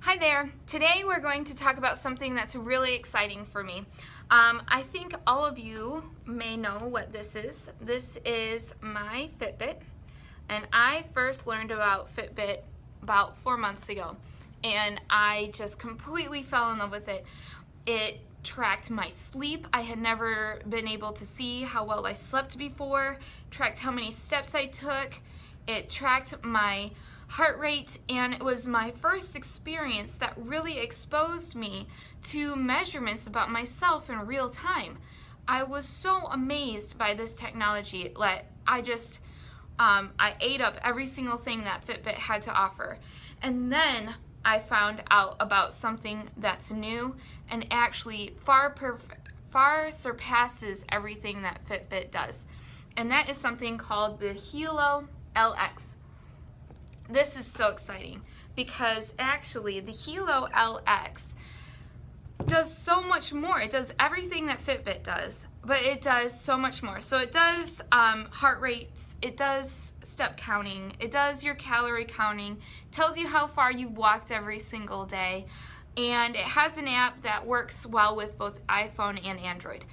Hi there. Today we're going to talk about something that's really exciting for me. I think all of you may know what this is. This is my Fitbit, and I first learned about Fitbit about 4 months ago, and I just completely fell in love with it. It tracked my sleep. I had never been able to see how well I slept before, tracked how many steps I took. It tracked my heart rate, and it was my first experience that really exposed me to measurements about myself in real time. I was so amazed by this technology that I ate up every single thing that Fitbit had to offer. And then I found out about something that's new and actually far surpasses everything that Fitbit does. And that is something called the HELO LX. This is so exciting because actually the HELO LX does so much more. It does everything that Fitbit does, but it does so much more. So it does heart rates, it does step counting, it does your calorie counting, tells you how far you've walked every single day, and it has an app that works well with both iPhone and Android.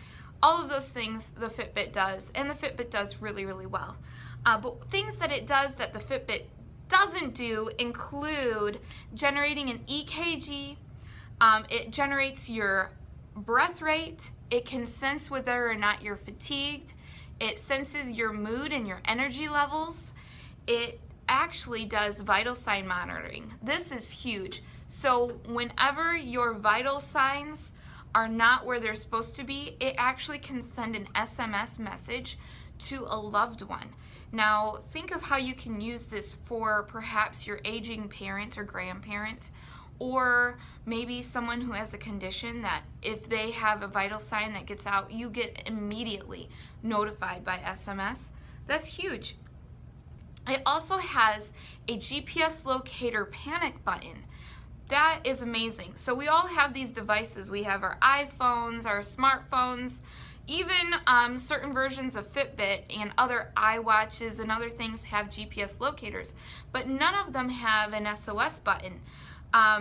All of those things the Fitbit does, and the Fitbit does really, really well. But things that it does that the Fitbit doesn't do include generating an EKG. It generates your breath rate. It can sense whether or not you're fatigued. It senses your mood and your energy levels. It actually does vital sign monitoring. This is huge. So whenever your vital signs are not where they're supposed to be, it actually can send an SMS message to a loved one. Now, think of how you can use this for perhaps your aging parent or grandparent, or maybe someone who has a condition that if they have a vital sign that gets out, you get immediately notified by SMS. That's huge. It also has a GPS locator panic button. That is amazing. So we all have these devices. We have our iPhones, our smartphones, even certain versions of Fitbit and other iWatches and other things have GPS locators, but none of them have an SOS button.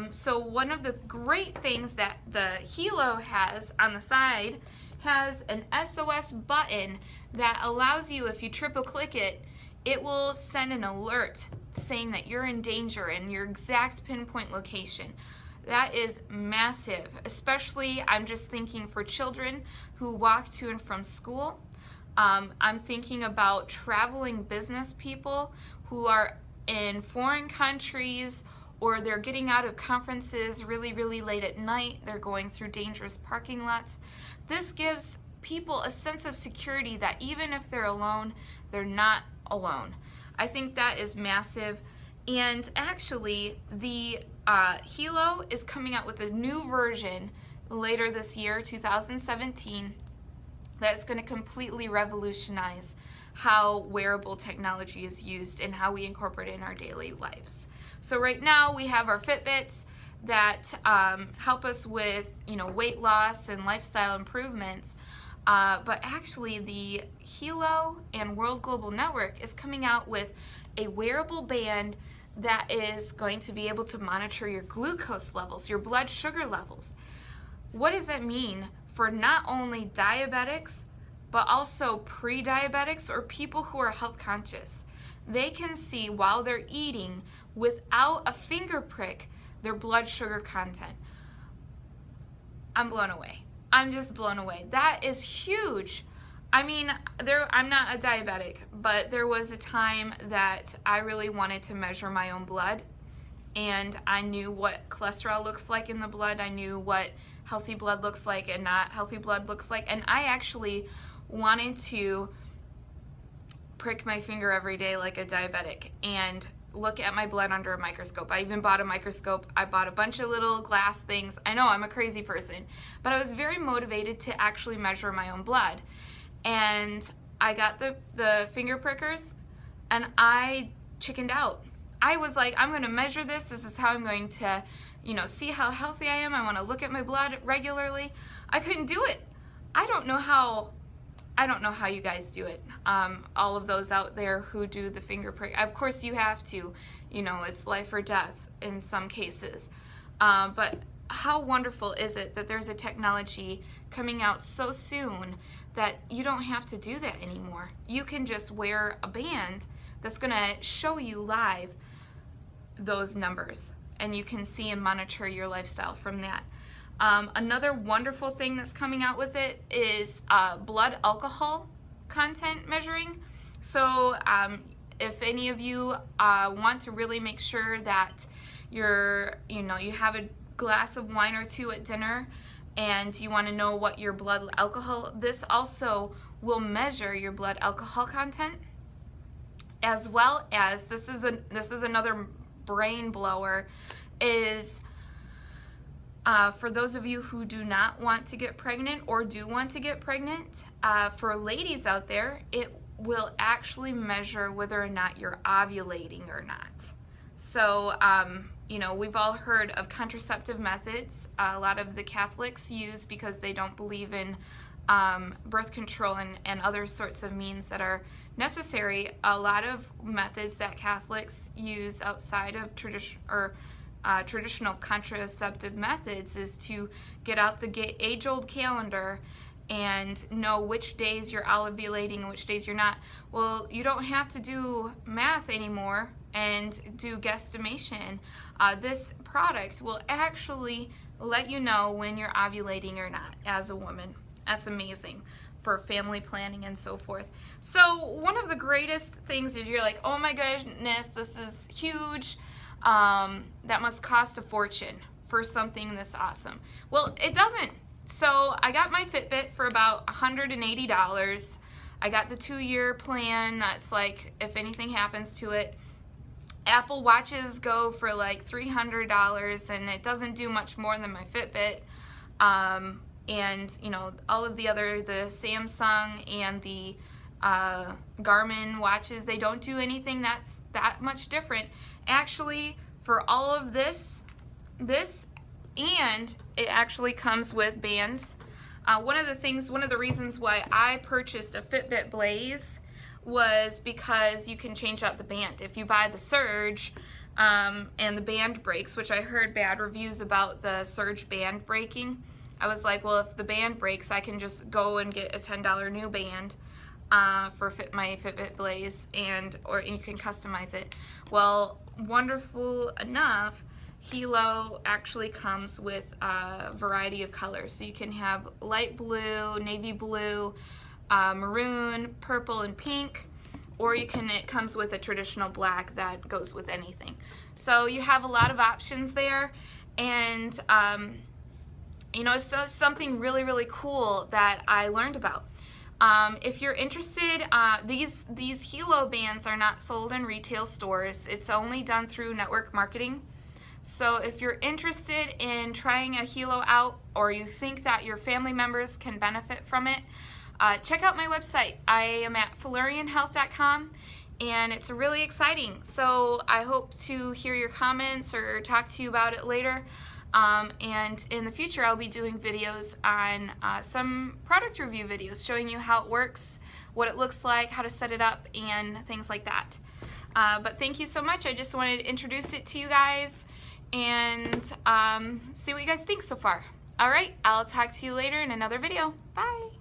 So one of the great things that the HELO has on the side has an SOS button that allows you, if you triple click it, it will send an alert saying that you're in danger and your exact pinpoint location. That is massive, especially I'm just thinking for children who walk to and from school. I'm thinking about traveling business people who are in foreign countries, or they're getting out of conferences really, really late at night. They're going through dangerous parking lots. This gives people a sense of security that even if they're alone, they're not alone. I think that is massive. And actually, the HELO is coming out with a new version later this year, 2017, that's going to completely revolutionize how wearable technology is used and how we incorporate it in our daily lives. So right now we have our Fitbits that help us with, weight loss and lifestyle improvements. But actually the HELO and World Global Network is coming out with a wearable band that is going to be able to monitor your glucose levels, your blood sugar levels. What does that mean for not only diabetics, but also pre-diabetics or people who are health conscious? They can see while they're eating without a finger prick their blood sugar content. I'm blown away. I'm just blown away. That is huge. I mean, I'm not a diabetic, but there was a time that I really wanted to measure my own blood, and I knew what cholesterol looks like in the blood. I knew what healthy blood looks like and not healthy blood looks like, and I actually wanted to prick my finger every day like a diabetic and look at my blood under a microscope. I even bought a microscope. I bought a bunch of little glass things. I know I'm a crazy person, but I was very motivated to actually measure my own blood. And I got the finger prickers, and I chickened out. I was like, I'm gonna measure this. This is how I'm going to, see how healthy I am. I wanna look at my blood regularly. I couldn't do it. I don't know how you guys do it. All of those out there who do the finger prick. Of course you have to, it's life or death in some cases. But how wonderful is it that there's a technology coming out so soon that you don't have to do that anymore. You can just wear a band that's going to show you live those numbers, and you can see and monitor your lifestyle from that. Another wonderful thing that's coming out with it is blood alcohol content measuring. So if any of you want to really make sure that you have a glass of wine or two at dinner and you want to know what your blood alcohol, this also will measure your blood alcohol content, as well as this is another brain blower, is for those of you who do not want to get pregnant or do want to get pregnant, for ladies out there, it will actually measure whether or not you're ovulating or not. So, we've all heard of contraceptive methods. A lot of the Catholics use because they don't believe in birth control and other sorts of means that are necessary. A lot of methods that Catholics use outside of traditional contraceptive methods is to get out the age-old calendar and know which days you're ovulating and which days you're not. Well, you don't have to do math anymore and do guesstimation. This product will actually let you know when you're ovulating or not as a woman. That's amazing for family planning and so forth. So one of the greatest things is you're like, oh my goodness, this is huge. That must cost a fortune for something this awesome. Well, it doesn't. So I got my Fitbit for about $180. I got the 2-year plan. That's like if anything happens to it. Apple Watches go for like $300, and it doesn't do much more than my Fitbit. And all of the Samsung and the Garmin watches, they don't do anything that's that much different. Actually, for all of this, and it actually comes with bands. One of the reasons why I purchased a Fitbit Blaze was because you can change out the band. If you buy the Surge and the band breaks, which I heard bad reviews about the Surge band breaking, I was like, well, if the band breaks, I can just go and get a $10 new band for my Fitbit Blaze, or you can customize it. Well, wonderful enough, HELO actually comes with a variety of colors. So you can have light blue, navy blue, maroon, purple, and pink, or it comes with a traditional black that goes with anything. So you have a lot of options there, and it's just something really, really cool that I learned about. If you're interested, these HELO bands are not sold in retail stores. It's only done through network marketing. So if you're interested in trying a HELO out, or you think that your family members can benefit from it, check out my website. I am at FalarianHealth.com, and it's really exciting. So I hope to hear your comments or talk to you about it later. And in the future, I'll be doing videos on some product review videos, showing you how it works, what it looks like, how to set it up, and things like that. But thank you so much. I just wanted to introduce it to you guys and see what you guys think so far. All right, I'll talk to you later in another video. Bye.